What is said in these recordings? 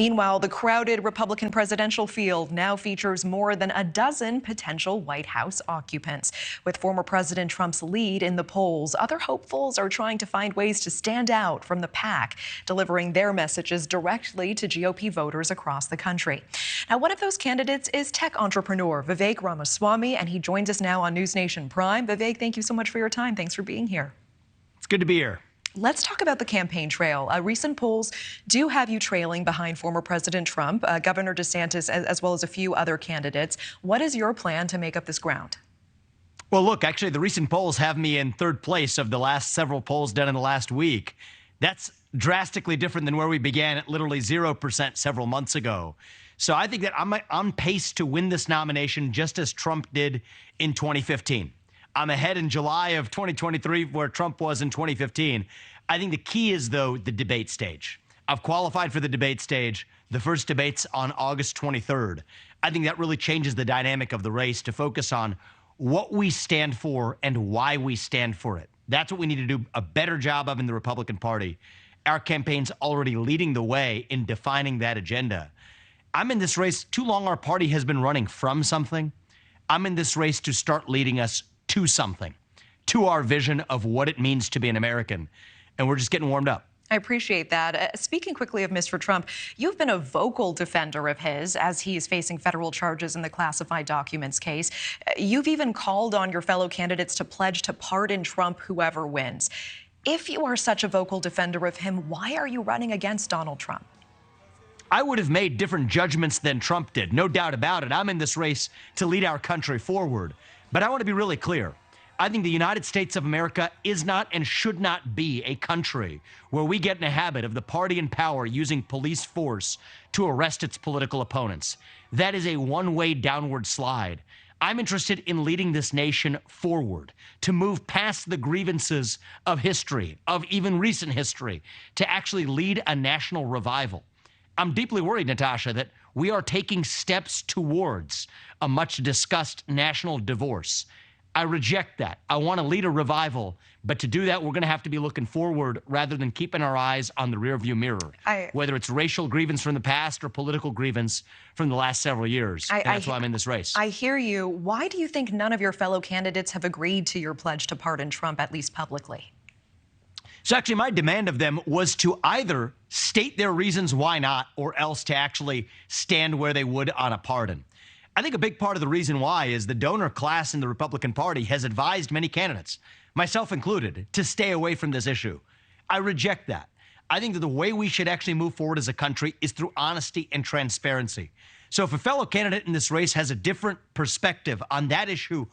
Meanwhile, the crowded Republican presidential field now features more than a dozen potential White House occupants. With former President Trump's lead in the polls, other hopefuls are trying to find ways to stand out from the pack, delivering their messages directly to GOP voters across the country. Now, one of those candidates is tech entrepreneur Vivek Ramaswamy, and he joins us now on NewsNation Prime. Vivek, thank you so much for your time. Thanks for being here. It's good to be here. Let's talk about the campaign trail. Recent polls do have you trailing behind former President Trump, Governor DeSantis, as well as a few other candidates. What is your plan to make up this ground? Well, look, actually, the recent polls have me in third place of the last several polls done in the last week. That's drastically different than where we began at literally 0% several months ago. So I think that I'm on pace to win this nomination just as Trump did in 2015. I'm ahead in July of 2023 where Trump was in 2015. I think the key is, though, the debate stage. I've qualified for the debate stage. The first debate's on August 23rd. I think that really changes the dynamic of the race to focus on what we stand for and why we stand for it. That's what we need to do a better job of in the Republican Party. Our campaign's already leading the way in defining that agenda. I'm in this race. Too long our party has been running from something. I'm in this race to start leading us to something, to our vision of what it means to be an American. And we're just getting warmed up. I appreciate that. Speaking quickly of Mr. Trump, you've been a vocal defender of his as he's facing federal charges in the classified documents case. You've even called on your fellow candidates to pledge to pardon Trump, whoever wins. If you are such a vocal defender of him, why are you running against Donald Trump? I would have made different judgments than Trump did, no doubt about it. I'm in this race to lead our country forward. But I want to be really clear. I think the United States of America is not and should not be a country where we get in a habit of the party in power using police force to arrest its political opponents. That is a one-way downward slide. I'm interested in leading this nation forward, to move past the grievances of history, of even recent history, to actually lead a national revival. I'm deeply worried, Natasha, that we are taking steps towards a much-discussed national divorce. I reject that. I want to lead a revival, but to do that, we're going to have to be looking forward rather than keeping our eyes on the rearview mirror, whether it's racial grievance from the past or political grievance from the last several years. That's why I'm in this race. I hear you. Why do you think none of your fellow candidates have agreed to your pledge to pardon Trump, at least publicly? So actually, my demand of them was to either state their reasons why not, or else to actually stand where they would on a pardon. I think a big part of the reason why is the donor class in the Republican Party has advised many candidates, myself included, to stay away from this issue. I reject that. I think that the way we should actually move forward as a country is through honesty and transparency. So if a fellow candidate in this race has a different perspective on that issue,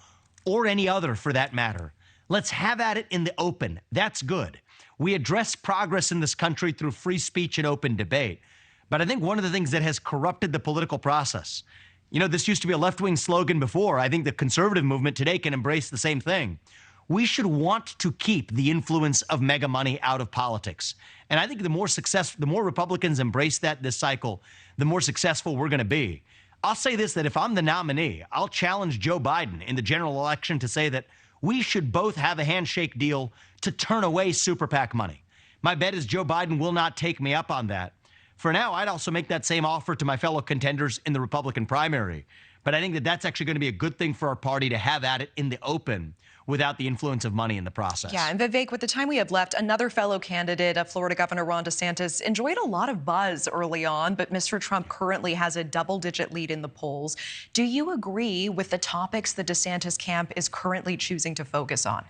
or any other for that matter, let's have at it in the open. That's good. We address progress in this country through free speech and open debate. But I think one of the things that has corrupted the political process, you know, this used to be a left-wing slogan before. I think the conservative movement today can embrace the same thing. We should want to keep the influence of mega money out of politics. And I think the more Republicans embrace that this cycle, the more successful we're going to be. I'll say this, that if I'm the nominee, I'll challenge Joe Biden in the general election to say that we should both have a handshake deal to turn away super PAC money. My bet is Joe Biden will not take me up on that. For now, I'd also make that same offer to my fellow contenders in the Republican primary. But I think that that's actually going to be a good thing for our party to have at it in the open without the influence of money in the process. Yeah, and Vivek, with the time we have left, another fellow candidate, Florida Governor Ron DeSantis, enjoyed a lot of buzz early on, but Mr. Trump currently has a double-digit lead in the polls. Do you agree with the topics the DeSantis camp is currently choosing to focus on?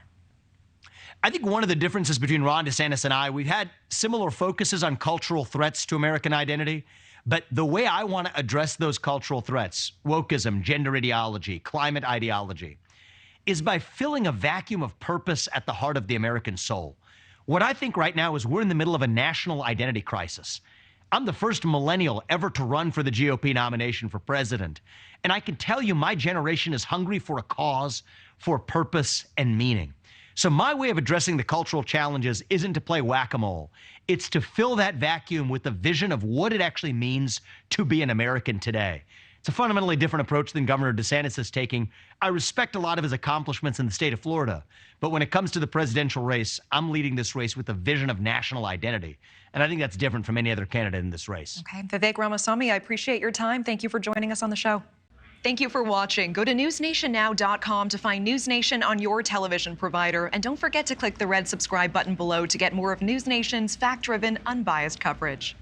I think one of the differences between Ron DeSantis and I, we've had similar focuses on cultural threats to American identity, but the way I want to address those cultural threats, wokeism, gender ideology, climate ideology, is by filling a vacuum of purpose at the heart of the American soul. What I think right now is we're in the middle of a national identity crisis. I'm the first millennial ever to run for the GOP nomination for president, and I can tell you my generation is hungry for a cause, for purpose and meaning. So my way of addressing the cultural challenges isn't to play whack-a-mole. It's to fill that vacuum with a vision of what it actually means to be an American today. It's a fundamentally different approach than Governor DeSantis is taking. I respect a lot of his accomplishments in the state of Florida, but when it comes to the presidential race, I'm leading this race with a vision of national identity. And I think that's different from any other candidate in this race. Okay. Vivek Ramaswamy, I appreciate your time. Thank you for joining us on the show. Thank you for watching. Go to newsnationnow.com to find News Nation on your television provider. And don't forget to click the red subscribe button below to get more of News Nation's fact-driven, unbiased coverage.